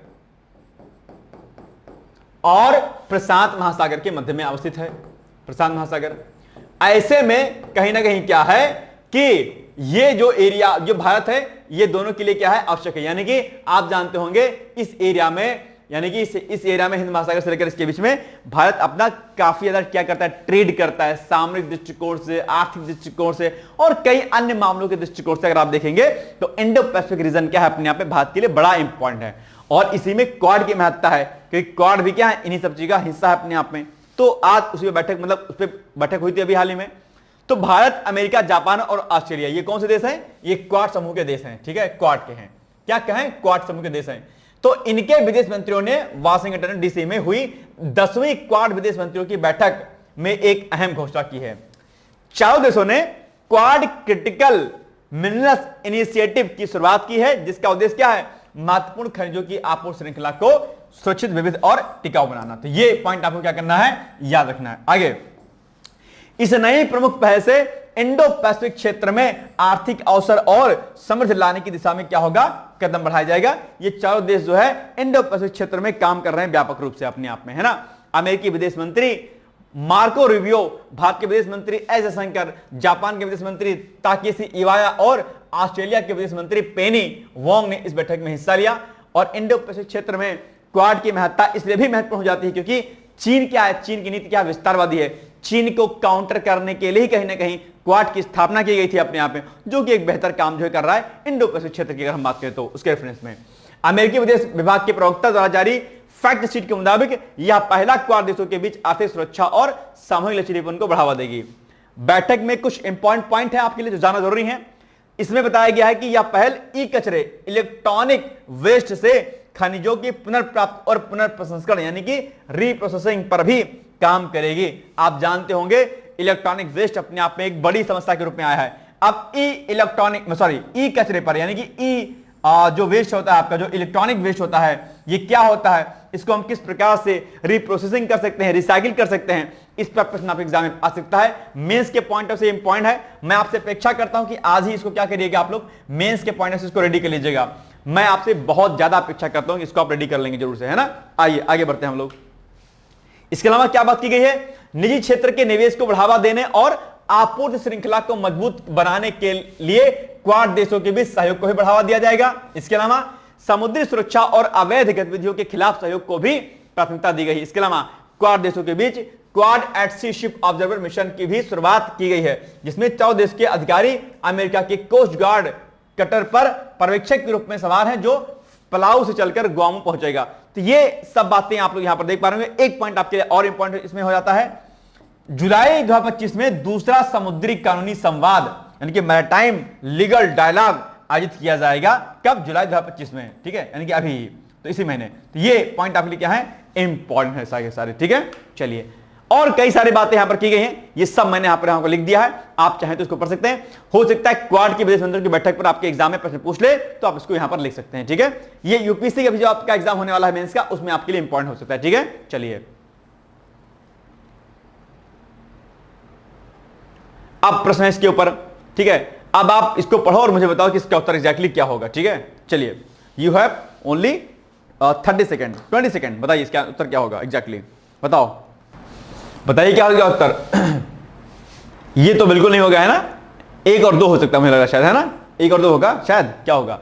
और प्रशांत महासागर के मध्य में अवस्थित है। प्रशांत महासागर, ऐसे में कहीं ना कहीं क्या है कि ये जो एरिया जो भारत है ये दोनों के लिए क्या है, आवश्यक है। यानी कि आप जानते होंगे इस एरिया में, यानी कि इस एरिया में हिंद महासागर से लेकर इसके बीच में भारत अपना काफी ज्यादा क्या करता है, ट्रेड करता है, सामरिक दृष्टिकोण से, आर्थिक दृष्टिकोण से और कई अन्य मामलों के दृष्टिकोण से अगर आप देखेंगे तो इंडो पैसिफिक रीजन क्या है अपने आप में भारत के लिए बड़ा इंपॉर्टेंट है। और इसी में क्वाड की महत्ता है क्योंकि क्वाड भी क्या है, इन्हीं सब चीज का हिस्सा है अपने आप में। तो आज उस पर बैठक, मतलब उस पर बैठक हुई थी अभी हाल ही में। तो भारत, अमेरिका, जापान और ऑस्ट्रेलिया, ये कौन से देश हैं, ये क्वाड समूह के देश हैं, ठीक है, क्वाड के हैं, क्या कहें, क्वाड समूह के देश हैं। तो इनके विदेश मंत्रियों ने वाशिंगटन डीसी में हुई 10वीं क्वाड विदेश मंत्रियों की बैठक में एक अहम घोषणा की है। चारों देशों ने क्वाड क्रिटिकल मिनरल्स इनिशिएटिव की शुरुआत की है, जिसका उद्देश्य क्या है, महत्वपूर्ण खनिजों की आपूर्ति श्रृंखला को सुरक्षित, विविध और टिकाऊ बनाना। तो ये पॉइंट आपको क्या करना है, याद रखना है। आगे, इस नई प्रमुख पहल से इंडो पैसिफिक क्षेत्र में आर्थिक अवसर और समृद्धि लाने की दिशा में क्या होगा, कदम बढ़ाया जाएगा। ये चारों देश जो है इंडो पैसिफिक क्षेत्र में काम कर रहे हैं व्यापक रूप से अपने आप में, है ना। अमेरिकी विदेश मंत्री मार्को रूबियो, भारत के विदेश मंत्री एस जयशंकर, जापान के विदेश मंत्री ताकेशी इवाया और ऑस्ट्रेलिया के विदेश मंत्री पेनी वोंग ने इस बैठक में हिस्सा लिया। और इंडो पैसिफिक क्षेत्र में क्वाड की महत्ता इसलिए भी महत्वपूर्ण हो जाती है क्योंकि चीन क्या है, चीन की नीति क्या विस्तारवादी है। चीन को काउंटर करने के लिए कहीं ना कहीं क्वाड की स्थापना की गई थी अपने आप में, जो कि एक बेहतर काम जो कर रहा है इंडो पैसिफिक क्षेत्र की अगर हम बात करें तो उसके रेफरेंस में। अमेरिकी विदेश विभाग के प्रवक्ता द्वारा जारी फैक्ट शीट के मुताबिक यह पहला क्वाड देशों के बीच आर्थिक सुरक्षा और सामूहिक लचीलेपन को बढ़ावा देगी। बैठक में कुछ इंपॉर्टेंट पॉइंट है आपके लिए जो जानना जरूरी है। इसमें बताया गया है कि यह पहल ई कचरे, इलेक्ट्रॉनिक वेस्ट से खनिजों की पुनर्प्राप्ति और पुनर्प्रसंस्करण यानी कि रीप्रोसेसिंग पर भी काम करेगी। आप जानते होंगे इलेक्ट्रॉनिक वेस्ट अपने आप में एक बड़ी समस्या के रूप में आया है। अब ई कचरे पर यानी कि जो वेस्ट होता है आपका, जो इलेक्ट्रॉनिक वेस्ट होता है, ये क्या होता है, इसको हम किस प्रकार से रीप्रोसेसिंग कर सकते हैं, रिसाइकिल कर सकते हैं, इस पर प्रश्न आपके एग्जाम में आ सकता है। मेंस के पॉइंट ऑफ से इंपॉर्टेंट है। मैं आपसे अपेक्षा करता हूं कि आज ही इसको क्या करिएगा, आप लोग मेंस के पॉइंट ऑफ से इसको रेडी कर लीजिएगा। मैं आपसे बहुत ज्यादा अपेक्षा करता हूं कि इसको आप रेडी कर लेंगे जरूर से, है ना। आइए आगे बढ़ते हैं हम लोग। इसके अलावा क्या बात की गई है, निजी क्षेत्र के निवेश को बढ़ावा देने और आपूर्ति श्रृंखला को मजबूत बनाने के लिए क्वाड देशों के बीच सहयोग को भी बढ़ावा दिया जाएगा। इसके अलावा समुद्री सुरक्षा और अवैध गतिविधियों के खिलाफ सहयोग को भी प्राथमिकता दी गई। इसके अलावा क्वाड देशों के बीच क्वाड एट सी शिप ऑब्जर्वर मिशन की भी शुरुआत की गई है, जिसमें 14 देश के अधिकारी अमेरिका के कोस्ट गार्ड कटर पर पर्यवेक्षक के रूप में सवार हैं, जो पलाऊ से चलकर गुआमो पहुंचेगा। तो ये सब बातें आप लोग यहां पर देख पा रहे होंगे। एक पॉइंट आपके लिए और इंपॉर्टेंट इसमें हो जाता है, जुलाई 2025 में दूसरा समुद्री कानूनी संवाद यानी कि मैरीटाइम लीगल डायलॉग आयोजित किया जाएगा। कब, जुलाई 2025 में, ठीक है, यानी कि अभी, तो इसी महीने। तो ये पॉइंट आपके लिए क्या है, इंपॉर्टेंट है सारे सारे, ठीक है। चलिए, और कई सारी बातें यहां पर की गई हैं, ये सब मैंने यहां पर लिख दिया है, आप चाहें तो इसको पढ़ सकते हैं। हो सकता है क्वाड की विदेश मंत्रियों की बैठक पर आपके एग्जाम में प्रश्न पूछ ले तो आप इसको यहां पर लिख सकते हैं, ठीक है। ये यूपीएससी का भी जो आपका एग्जाम होने वाला है मेंस का, उसमें आपके लिए इंपॉर्टेंट हो सकता है, ठीक है। चलिए, अब प्रश्न है इसके ऊपर, ठीक है। अब आप इसको पढ़ो और मुझे बताओ कि इसका उत्तर एग्जैक्टली क्या होगा, ठीक है। चलिए, you have only 30 second, 20 second, बताइए इसका उत्तर क्या होगा एग्जैक्टली, बताओ, बताइए क्या होगा उत्तर। ये तो बिल्कुल नहीं होगा, है ना। 1 और 2 हो सकता है, मुझे लगा शायद, है ना। 1 और 2 होगा शायद, क्या होगा,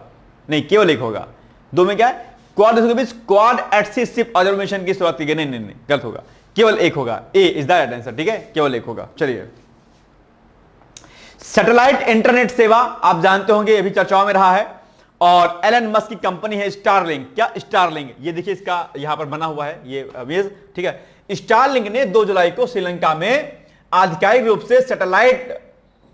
नहीं, केवल 1 होगा। 2 में क्या है, क्वाड देशों के बीच क्वाड एट सी शिप ऑब्जर्वेशन की शुरुआत की गई, नहीं, गलत होगा, केवल 1 होगा। ए इज द राइट आंसर, ठीक है, केवल 1 होगा। चलिए, सैटेलाइट इंटरनेट सेवा आप जानते होंगे, ये भी चर्चाओं में रहा है, और एलन मस्क की कंपनी है स्टारलिंक। क्या स्टारलिंक, ये देखिए इसका यहां पर बना हुआ है ये इमेज, ठीक है। स्टारलिंक ने 2 जुलाई को श्रीलंका में आधिकारिक रूप से सैटेलाइट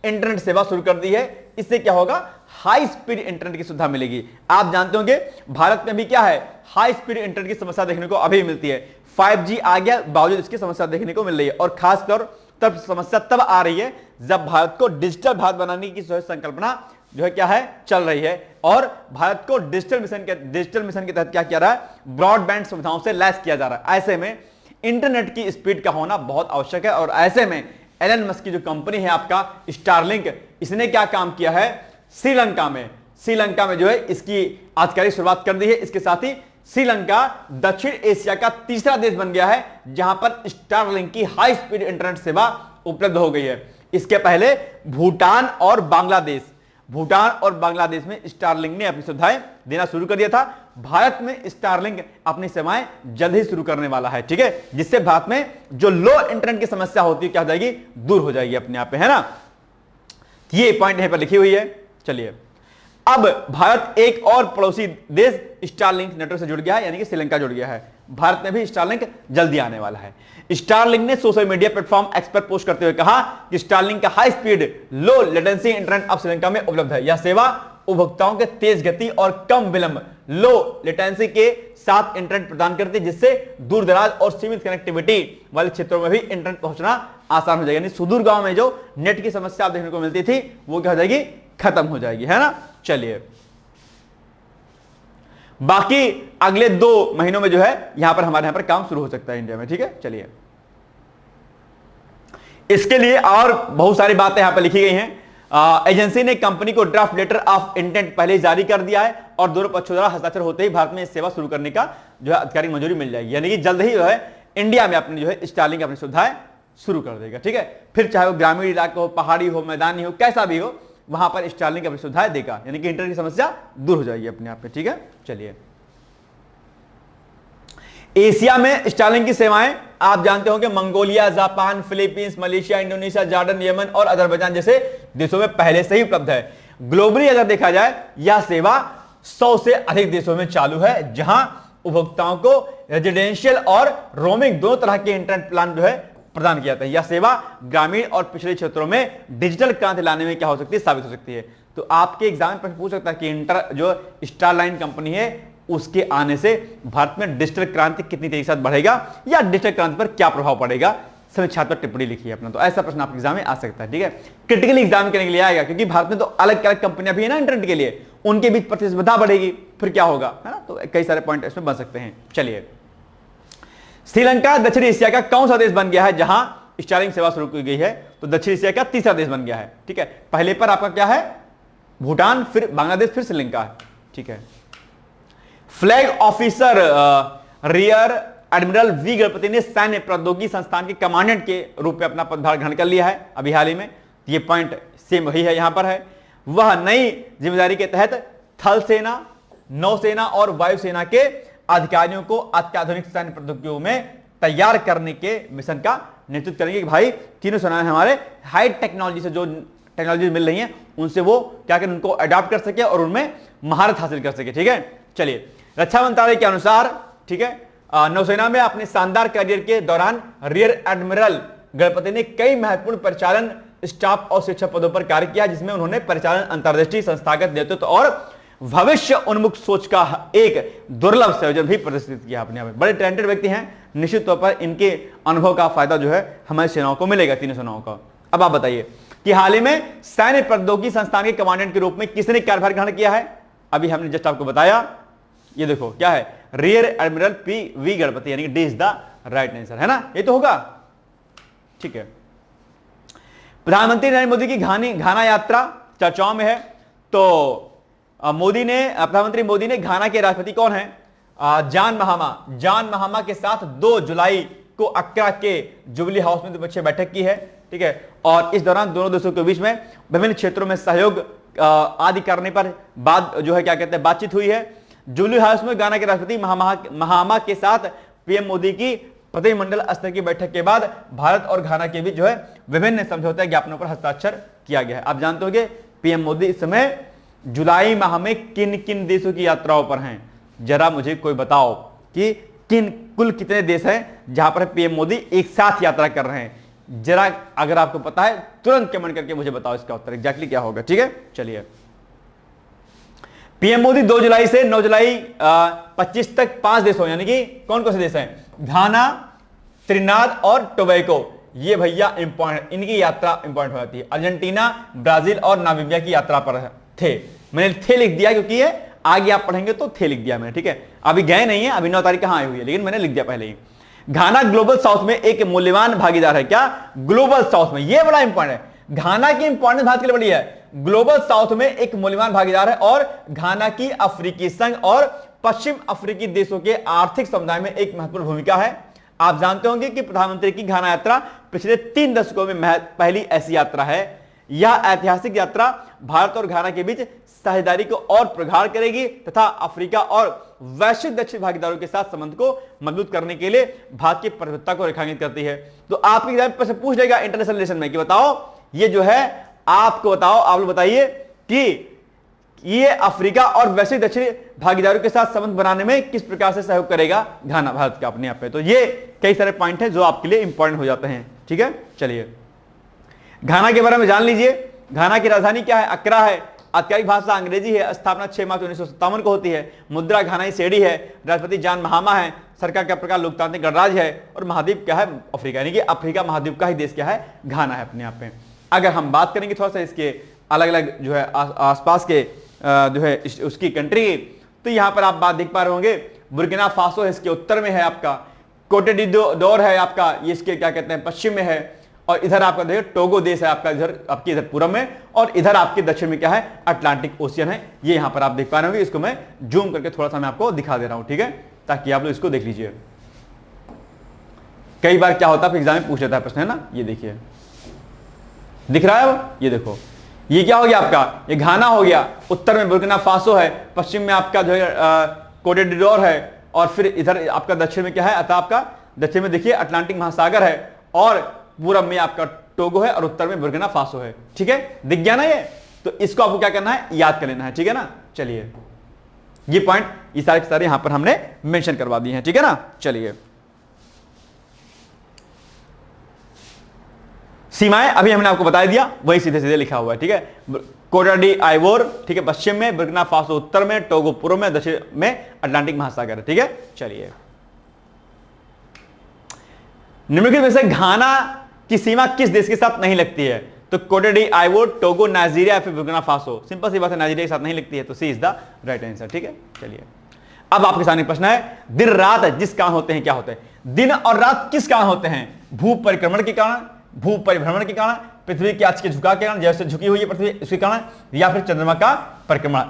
इंटरनेट सेवा शुरू कर दी है। इससे क्या होगा, हाई स्पीड इंटरनेट की सुविधा मिलेगी। आप जानते होंगे भारत में भी क्या है, हाई स्पीड इंटरनेट की समस्या देखने को अभी मिलती है। 5G आ गया, बावजूद इसकी समस्या देखने को मिल रही है, और खासतौर तब समस्या तब आ रही है जब भारत को डिजिटल भारत बनाने की संकल्पना जो है क्या है, चल रही है, और भारत को डिजिटल मिशन के तहत क्या किया रहा है, ब्रॉडबैंड सुविधाओं से लैस किया जा रहा है। ऐसे में इंटरनेट की स्पीड का होना बहुत आवश्यक है, और ऐसे में एलन मस्क की जो कंपनी है आपका स्टारलिंक, इसने क्या काम किया है, श्रीलंका में जो है इसकी आधिकारिक शुरुआत कर दी है। इसके साथ ही श्रीलंका दक्षिण एशिया का तीसरा देश बन गया है जहां पर स्टारलिंक की हाई स्पीड इंटरनेट सेवा उपलब्ध हो गई है। इसके पहले भूटान और बांग्लादेश भूटान और बांग्लादेश में स्टारलिंक ने अपनी सुविधाएं देना शुरू कर दिया था। भारत में स्टारलिंक अपनी सेवाएं जल्द ही शुरू करने वाला है, ठीक है, जिससे भारत में जो लो इंटरनेट की समस्या होती है क्या हो जाएगी, दूर हो जाएगी अपने आप पे, है ना। ये पॉइंट यहां पर लिखी हुई है। चलिए, अब भारत एक और पड़ोसी देश स्टारलिंक नेटवर्क से जुड़ गया है, यानी कि श्रीलंका जुड़ गया है। भारत में भी स्टारलिंक जल्दी आने वाला है। स्टारलिंक ने सोशल मीडिया प्लेटफॉर्म एक्स पर पोस्ट करते हुए कहा कि स्टारलिंक का high speed low latency internet अब श्रीलंका में उपलब्ध है। यह सेवा उपभोक्ताओं के तेज गति और कम विलंब लो लेटेंसी के साथ इंटरनेट प्रदान करती है, जिससे दूर दराज और सीमित कनेक्टिविटी वाले क्षेत्रों में भी इंटरनेट पहुंचना आसान हो जाएगा। यानी सुदूर गांव में जो नेट की समस्या देखने को मिलती थी वो क्या हो जाएगी, खत्म हो जाएगी, है ना। चलिए, बाकी अगले 2 महीनों में जो है यहां पर हमारे यहां पर काम शुरू हो सकता है इंडिया में, ठीक है। चलिए, इसके लिए और बहुत सारी बातें यहां पर लिखी गई हैं। एजेंसी ने कंपनी को ड्राफ्ट लेटर ऑफ इंटेंट पहले ही जारी कर दिया है और दोनों पक्षों द्वारा हस्ताक्षर होते ही भारत में इस सेवा शुरू करने का जो है आधिकारिक मंजूरी मिल जाएगी। यानी कि जल्द ही जो है इंडिया में अपनी जो है स्टारलिंक अपनी सुविधाएं शुरू कर देगा, ठीक है। फिर चाहे वो ग्रामीण इलाका हो, पहाड़ी हो, मैदानी हो, कैसा भी हो, वहां पर स्टारलिंक अपनी सुविधाएं देगा, यानी कि इंटरनेट की समस्या दूर हो जाएगी अपने आप पे, ठीक है। चलिए, एशिया में स्टारलिंक की सेवाएं आप जानते होंगे Mongolia, Japan, Philippines, Malaysia, Indonesia, Jordan, Yemen और अजरबैजान जैसे देशों में पहले से ही उपलब्ध है। ग्लोबली अगर देखा जाए यह सेवा 100 से अधिक देशों में चालू है, जहां उपभोक्ताओं को रेजिडेंशियल और रोमिंग दोनों तरह के इंटरनेट प्लान जो है प्रदान किया जाता है। यह सेवा ग्रामीण और पिछड़े क्षेत्रों में डिजिटल क्रांति लाने में क्या हो सकती है, साबित हो सकती है। तो आपके एग्जाम पर पूछ सकता है कि जो स्टारलाइन कंपनी है उसके आने से भारत में डिजिटल क्रांति कितनी तेजी से बढ़ेगा या डिजिटल क्रांति पर क्या प्रभाव पड़ेगा, सभी छात्र पर टिप्पणी लिखी है अपना। तो ऐसा प्रश्न आपके एग्जाम में आ सकता है, ठीक है। क्रिटिकल एग्जाम करने के लिए आएगा, क्योंकि भारत में तो अलग अलग कंपनियां भी है ना इंटरनेट के लिए, उनके बीच प्रतिस्पर्धा बढ़ेगी, फिर क्या होगा, है ना। तो कई सारे पॉइंट इसमें बन सकते हैं। चलिए, श्रीलंका दक्षिण एशिया का कौन सा देश बन गया है जहां स्टारलिंक सेवा शुरू की गई है? तो दक्षिण एशिया का तीसरा देश बन गया है, ठीक है। पहले पर आपका क्या है, भूटान, फिर बांग्लादेश, फिर श्रीलंका, ठीक है। Flag officer rear admiral V Ganapathi ने सैन्य प्रौद्योगिकी संस्थान के कमांडेंट के रूप में अपना पदभार ग्रहण कर लिया है अभी हाल ही में। ये पॉइंट सेम वही है यहां पर है। वह नई जिम्मेदारी के तहत थल सेना, नौसेना और वायुसेना के अधिकारियों को अत्याधुनिक सैन्य प्रौद्योगिकियों में तैयार करने के मिशन का नेतृत्व करेंगे कि भाई तीनों सेनाएं हमारे हाई टेक्नोलॉजी से जो टेक्नोलॉजी मिल रही है उनसे वो क्या करें, उनको अडॉप्ट कर सके और उनमें महारत हासिल कर सके, ठीक है। चलिए, रक्षा मंत्रालय के अनुसार, ठीक है, नौसेना में अपने शानदार करियर के दौरान रियर एडमिरल गणपति ने कई महत्वपूर्ण परिचालन, स्टाफ और शिक्षक पदों पर कार्य किया, जिसमें उन्होंने परिचालन, अंतर्दृष्टि, संस्थागत नेतृत्व और भविष्य उन्मुख सोच का एक दुर्लभ संयोजन भी प्रदर्शित किया अपने आप में। बड़े टैलेंटेड व्यक्ति हैं, निश्चित तौर पर इनके अनुभव का फायदा जो है हमारी सेनाओं को मिलेगा, तीनों सेनाओं का। अब आप बताइए कि हाल ही में सैन्य प्रौद्योगिकी संस्थान के कमांडेंट के रूप में किसने कार्यभार ग्रहण किया है? अभी हमने जस्ट आपको बताया, ये देखो क्या है, rear admiral P V Ganapathi, यानी D is the right answer, है ना। ये तो होगा, ठीक है। प्रधानमंत्री नरेंद्र मोदी की घाना यात्रा चर्चाओं में है। तो प्रधानमंत्री मोदी ने घाना के राष्ट्रपति कौन है, जॉन महामा के साथ 2 जुलाई को अक्रा के जुबली हाउस में द्विपक्षीय बैठक की है, ठीक है। और इस दौरान दोनों देशों के बीच में विभिन्न क्षेत्रों में सहयोग आदि करने पर बात जो है क्या कहते हैं बातचीत हुई है। जुबली हाउस में घाना के राष्ट्रपति महामा के साथ पीएम मोदी की प्रतिनिधिमंडल स्तर की बैठक के बाद भारत और घाना के बीच जो है विभिन्न समझौता ज्ञापनों पर हस्ताक्षर किया गया है। आप जानते होंगे पीएम मोदी इस समय जुलाई माह में किन किन देशों की यात्राओं पर हैं, जरा मुझे कोई बताओ कि कुल कितने देश हैं जहां पर पीएम मोदी एक साथ यात्रा कर रहे हैं। जरा अगर आपको पता है तुरंत कमेंट करके मुझे बताओ इसका उत्तर एग्जैक्टली क्या होगा, ठीक है। चलिए, पीएम मोदी 2 जुलाई से 9 जुलाई 25 तक 5 देशों, यानी कि कौन कौन से देश हैं, घाना, त्रिनाद और टोबैको, ये भैया इंपॉर्टेंट, इनकी यात्रा इंपॉर्टेंट हो जाती है। अर्जेंटीना, ब्राजील और नामीबिया की यात्रा पर थे। मैंने थे लिख दिया क्योंकि ये आगे आप पढ़ेंगे तो थे लिख दिया मैंने, ठीक है। अभी गए नहीं है, अभी 9 तारीख कहां आई हुई है, लेकिन मैंने लिख दिया पहले ही। घाना ग्लोबल साउथ में एक मूल्यवान भागीदार है। क्या? ग्लोबल साउथ में, यह बड़ा इंपॉर्टेंट है। घाना की इंपॉर्टेंस भारत के लिए बड़ी है। ग्लोबल साउथ में एक मूल्यवान भागीदार है और घाना की अफ्रीकी संघ और पश्चिम अफ्रीकी देशों के आर्थिक समुदाय में एक महत्वपूर्ण भूमिका है। आप जानते होंगे कि प्रधानमंत्री की घाना यात्रा पिछले 3 दशकों में पहली ऐसी यात्रा है यह ऐतिहासिक यात्रा भारत और घाना के बीच साझेदारी को और प्रगाढ़ करेगी तथा अफ्रीका और वैश्विक दक्षिण भागीदारों के साथ संबंध को मजबूत करने के लिए भारत की प्रतिबद्धता को रेखांकित करती है। तो आपके एग्जाम में पूछ लेगा इंटरनेशनल रिलेशन में कि बताओ ये जो है, आपको बताओ, आप लोग बताइए कि ये अफ्रीका और वैश्विक दक्षिण भागीदारों के साथ संबंध बनाने में किस प्रकार से सहयोग करेगा घाना भारत का अपने आप पे। तो ये कई सारे पॉइंट हैं जो आपके लिए इंपॉर्टेंट हो जाते हैं। ठीक है, चलिए घाना के बारे में जान लीजिए। घाना की राजधानी क्या है? अक्रा है। आधिकारिक भाषा अंग्रेजी है। स्थापना 6 मार्च 1957 को होती है। मुद्रा घानाई सेडी है। राष्ट्रपति जॉन महामा है। सरकार का प्रकार लोकतांत्रिक गणराज्य है। और महाद्वीप क्या है? अफ्रीका, यानी कि अफ्रीका महाद्वीप का ही देश क्या है? घाना है अपने आप में। अगर हम बात करेंगे थोड़ा सा इसके अलग अलग जो है आसपास के जो है उसकी कंट्री, तो यहां पर आप बात देख पा रहे होंगे, बुर्किना फासो है, इसके उत्तर में है आपका। कोटे डिडोर है आपका, ये इसके क्या कहते हैं पश्चिम में है। और इधर आपका देखिए टोगो देश है आपका, इधर आपके इधर पूरब में, और इधर आपके दक्षिण में क्या है? अटलांटिक ओशियन है। ये यहां पर आप देख पा रहे होंगे। इसको मैं जूम करके थोड़ा सा मैं आपको दिखा दे रहा हूं, ठीक है, ताकि आप लोग इसको देख लीजिए। कई बार क्या होता है एग्जाम में पूछ लेता है प्रश्न, है ना। ये देखिए दिख रहा है, ये देखो, ये क्या हो गया आपका? ये घाना हो गया। उत्तर में बुर्किना फासो है, पश्चिम में आपका जो है कोटे डिडोर है, और फिर इधर आपका दक्षिण में क्या है? अतः आपका दक्षिण में देखिए अटलांटिक महासागर है, और पूरब में आपका टोगो है, और उत्तर में बुर्किना फासो है। ठीक है, दिख गया ना ये? तो इसको आपको क्या करना है? याद कर लेना है। ठीक है ना। चलिए ये पॉइंट ये सारे के सारे यहां पर हमने मेंशन करवा दिए हैं। ठीक है ना। चलिए सीमाएं अभी हमने आपको बता दिया, वही सीधे सीधे लिखा हुआ है। ठीक है, कोटा डी आइवोर, ठीक है, पश्चिम में, बुर्किना फासो उत्तर में, टोगो पूर्व में, दक्षिण में अटलांटिक महासागर। ठीक है, चलिए निम्नलिखित में से घाना की सीमा किस देश के साथ नहीं लगती है? तो कोटे डी आइवोर, टोगो, नाइजीरिया, फिर बुर्किना फासो। सिंपल सी बात है, नाइजीरिया के साथ नहीं लगती है, तो सी इज द राइट आंसर। ठीक है, चलिए अब आपके सामने प्रश्न है, दिन रात जिस कारण होते हैं क्या होते हैं? दिन और रात किस कारण होते हैं? भू परिक्रमण के कारण, भू परिभ्रमण के कारण, पृथ्वी के अक्ष के झुकाव के कारण, जैसे झुकी हुई है पृथ्वी इसके कारण, या फिर चंद्रमा का परिक्रमण।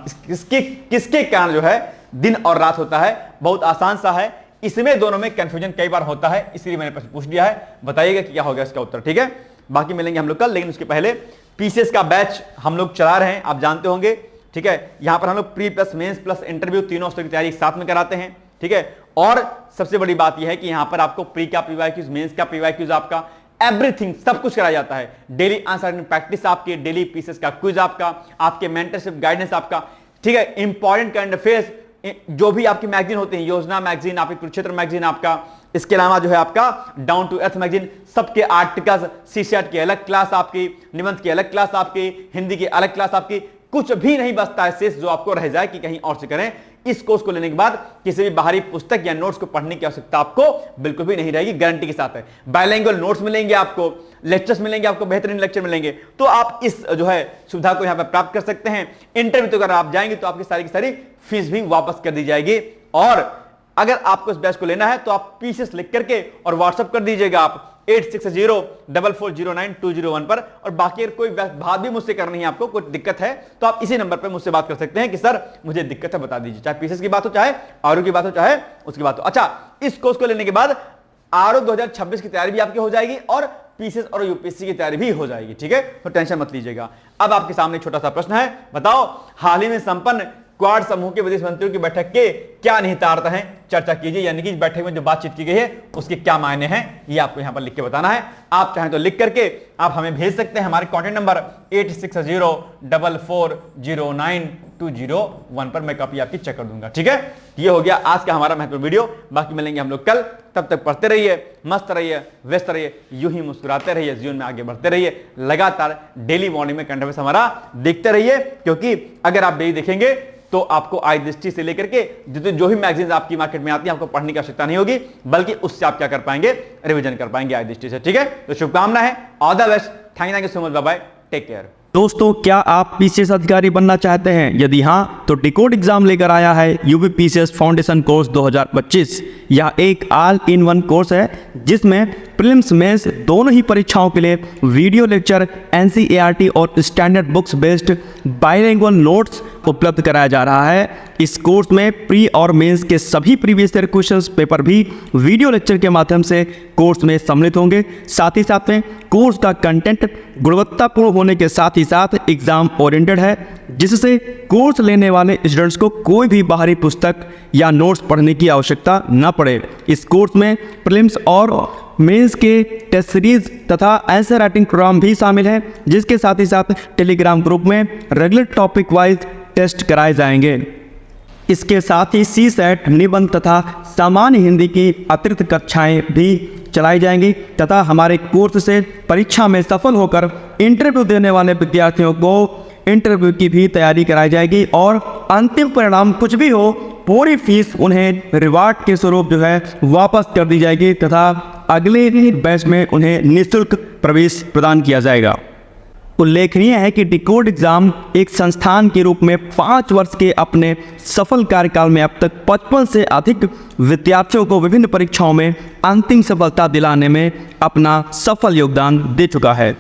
किसके कारण जो है दिन और रात होता है? बहुत आसान सा है, इसमें दोनों में कंफ्यूजन कई बार होता है, इसलिए मैंने प्रश्न पूछ लिया है। बताइएगा कि क्या होगा इसका उत्तर। ठीक है, बाकी मिलेंगे हम लोग कल, लेकिन उसके पहले पीसीएस का बैच हम लोग चला रहे हैं, आप जानते होंगे। ठीक है, यहां पर हम लोग pre plus mains plus interview तीनों स्तर की तैयारी एक साथ में कराते हैं। ठीक है, और सबसे बड़ी बात यह है कि यहां पर आपको प्री का पीवाईक्यूज, मेंस का पीवाईक्यूज, आपका एवरीथिंग सब कुछ कराया जाता है। डेली आंसर प्रैक्टिस आपकी, डेली पीसेस का क्विज आपका, आपके मेंटरशिप गाइडेंस आपका। ठीक है, इंपॉर्टेंट करंट अफेयर्स जो भी आपकी मैगजीन होती है, योजना मैगजीन, आपकी कुरुक्षेत्र मैगजीन आपका, इसके अलावा जो है आपका डाउन टू अर्थ मैगजीन, सबके आर्टिकल्स, सीसेट की अलग क्लास आपकी, निबंध की अलग क्लास आपकी, हिंदी की अलग क्लास आपकी, कुछ भी नहीं बचता है शेष जो आपको रह जाए कि कहीं और से करें। इस कोर्स को लेने के बाद किसी भी बाहरी पुस्तक या नोट्स को पढ़ने की आवश्यकता आपको बिल्कुल भी नहीं रहेगी, गारंटी के साथ है। बायलैंग्वेज नोट्स मिलेंगे आपको, लेक्चर्स मिलेंगे आपको, बेहतरीन लेक्चर मिलेंगे, तो आप इस जो है सुविधा को यहां पर प्राप्त कर सकते हैं। इंटरव्यू तो अगर आप जाएंगे तो आपकी सारी की सारी फीस भी वापस कर दी जाएगी। और अगर आपको इस बैच को लेना है तो आप पीसेस लिख करके और व्हाट्सएप कर दीजिएगा आप 8604409201 पर। और बाकी अगर कोई बात भी मुझसे करनी है, आपको कोई दिक्कत है, तो आप इसी नंबर पर मुझसे बात कर सकते हैं कि सर मुझे दिक्कत है, बता दीजिए, चाहे पीसेस की बात हो, चाहे आरओ की बात हो, चाहे उसकी बात हो। अच्छा, इस कोर्स को लेने के बाद आरओ 2026 की तैयारी भी आपकी हो जाएगी और पीसीएस और यूपीएससी की तैयारी भी हो जाएगी। ठीक है, तो टेंशन मत लीजिएगा। अब आपके सामने छोटा सा प्रश्न है, बताओ हाल ही में संपन्न क्वाड समूह के विदेश मंत्रियों की बैठक के क्या निहितार्थ हैं? चर्चा कीजिए, यानी कि इस बैठक में जो बातचीत की गई है उसके क्या मायने हैं, ये आपको यहां पर लिख के बताना है। आप चाहें तो लिख करके आप हमें भेज सकते हैं हमारे कॉन्टैक्ट नंबर 8604409201 पर, मैं कॉपी आपकी चेक कर दूंगा। ठीक है, ये हो गया आज का हमारा महत्वपूर्ण वीडियो। बाकी मिलेंगे हम लोग कल, तब तक पढ़ते रहिए, मस्त रहिए, व्यस्त रहिए, यूं ही मुस्कुराते रहिए, जीवन में आगे बढ़ते रहिए। लगातार डेली मॉर्निंग में कंटेंट हमारा देखते रहिए, क्योंकि अगर आप डेली देखेंगे तो आपको आई दृष्टि से लेकर के जो भी मैगजीन्स आपकी मार्केट में आती हैं, आपको पढ़ने की आवश्यकता नहीं होगी, बल्कि उससे आप क्या कर पाएंगे? रिवीजन कर पाएंगे आई दृष्टि से। ठीक है, तो शुभकामना है, all the best, thank you so much, bye bye, take care. दोस्तों, क्या आप पीसीएस अधिकारी बनना चाहते हैं? यदि हाँ, तो डिकोड एग्जाम लेकर आया है यूपी पीसीएस फाउंडेशन कोर्स 2025। यह एक ऑल इन वन कोर्स है जिसमें प्रीलिम्स मेंस दोनों ही परीक्षाओं के लिए वीडियो लेक्चर, NCERT और standard books based bilingual notes उपलब्ध कराया जा रहा है। इस कोर्स में प्री और मेंस के सभी प्रीवियस ईयर क्वेश्चंस पेपर भी वीडियो लेक्चर के माध्यम से कोर्स में सम्मिलित होंगे। साथ ही साथ में कोर्स का कंटेंट गुणवत्तापूर्ण होने के साथ ही साथ एग्जाम ओरिएंटेड है, जिससे कोर्स लेने वाले स्टूडेंट्स को कोई भी बाहरी पुस्तक या नोट्स पढ़ने की आवश्यकता न पड़े। इस कोर्स में प्रीलिम्स और मेंस के टेस्ट सीरीज तथा आंसर राइटिंग प्रोग्राम भी शामिल है, जिसके साथ ही साथ टेलीग्राम ग्रुप में रेगुलर टॉपिक वाइज टेस्ट कराए जाएंगे। इसके साथ ही CSET, निबंध तथा सामान्य हिंदी की अतिरिक्त कक्षाएं भी चलाई जाएंगी तथा हमारे कोर्स से परीक्षा में सफल होकर इंटरव्यू देने वाले विद्यार्थियों को इंटरव्यू की भी तैयारी कराई जाएगी और अंतिम परिणाम कुछ भी हो, पूरी फीस उन्हें रिवार्ड के स्वरूप जो है वापस कर दी जाएगी तथा अगले बैच में उन्हें निःशुल्क प्रवेश प्रदान किया जाएगा। उल्लेखनीय है कि डिकोड एग्जाम एक संस्थान के रूप में 5 वर्ष के अपने सफल कार्यकाल में अब तक 55 से अधिक विद्यार्थियों को विभिन्न परीक्षाओं में अंतिम सफलता दिलाने में अपना सफल योगदान दे चुका है।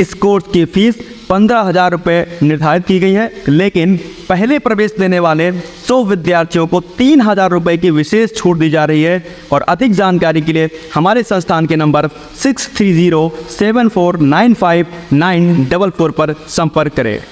इस कोर्स की फीस 15,000 रुपये निर्धारित की गई है, लेकिन पहले प्रवेश लेने वाले 100 विद्यार्थियों को 3,000 रुपये की विशेष छूट दी जा रही है। और अधिक जानकारी के लिए हमारे संस्थान के नंबर 6307495944 पर संपर्क करें।